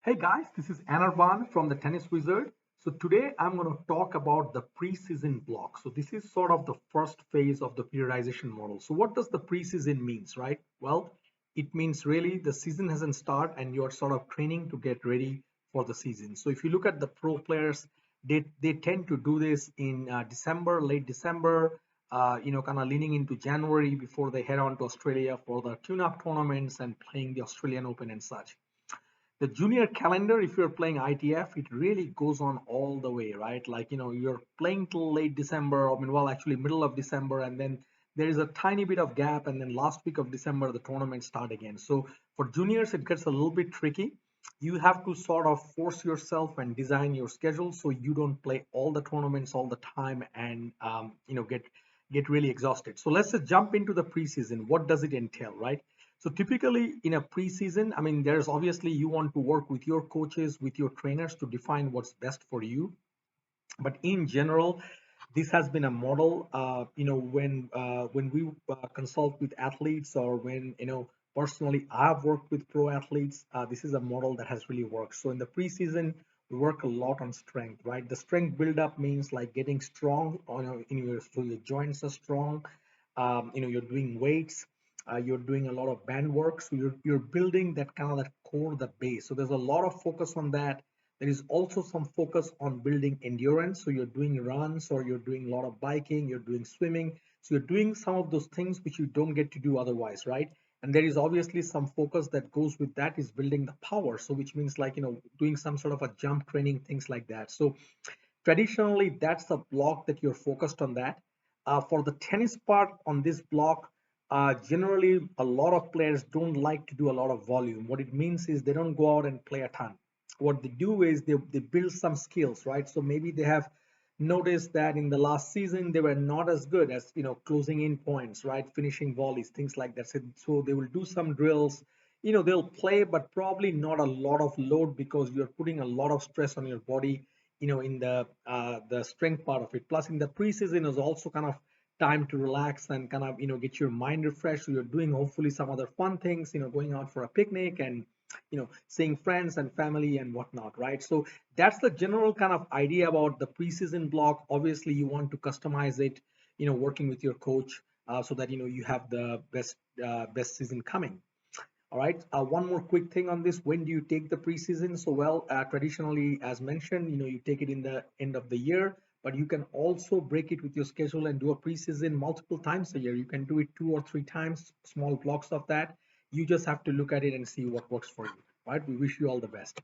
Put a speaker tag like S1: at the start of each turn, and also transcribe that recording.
S1: Hey guys, this is Anirban from the Tennis Wizard. So today I'm going to talk about the preseason block. So this is sort of the first phase of the periodization model. So what does the preseason means, right? Well, it means really the season hasn't started and you're sort of training to get ready for the season. So if you look at the pro players, they tend to do this in December, late December, kind of leaning into January before they head on to Australia for the tune-up tournaments and playing the Australian Open and such. The junior calendar, if you're playing ITF, it really goes on all the way, right? Like, you're playing till late December, I mean, well, actually middle of December, and then there is a tiny bit of gap, and then last week of December, the tournament start again. So for juniors, it gets a little bit tricky. You have to sort of force yourself and design your schedule so you don't play all the tournaments all the time and get really exhausted. So let's just jump into the preseason. What does it entail, right? So typically in a preseason, I mean, there's obviously you want to work with your coaches, with your trainers to define what's best for you. But in general, this has been a model. When we consult with athletes, or when personally I've worked with pro athletes, this is a model that has really worked. So in the preseason, we work a lot on strength, right? The strength buildup means like getting strong on so your joints are strong. You're doing weights, you're doing a lot of band work, so you're building that kind of that core, the base. So there's a lot of focus on that. There is also some focus on building endurance. So you're doing runs, or you're doing a lot of biking, you're doing swimming. So you're doing some of those things which you don't get to do otherwise, right? And there is obviously some focus that goes with that, is building the power. So which means like, doing some sort of a jump training, things like that. So traditionally, that's the block that you're focused on that. For the tennis part on this block, generally a lot of players don't like to do a lot of volume. What it means is they don't go out and play a ton. What they do is they build some skills, right? So maybe they have noticed that in the last season they were not as good as closing in points, right? Finishing volleys, things like that. So they will do some drills. They'll play, but probably not a lot of load because you're putting a lot of stress on your body in the strength part of it. Plus in the preseason is also kind of time to relax and kind of get your mind refreshed. So you're doing hopefully some other fun things, going out for a picnic and seeing friends and family and whatnot, right? So that's the general kind of idea about the preseason block. Obviously you want to customize it, working with your coach, so that you have the best season coming. All right. One more quick thing on this. When do you take the preseason? So, well, traditionally, as mentioned, you take it in the end of the year, but you can also break it with your schedule and do a preseason multiple times a year. You can do it 2 or 3 times, small blocks of that. You just have to look at it and see what works for you. Right. We wish you all the best.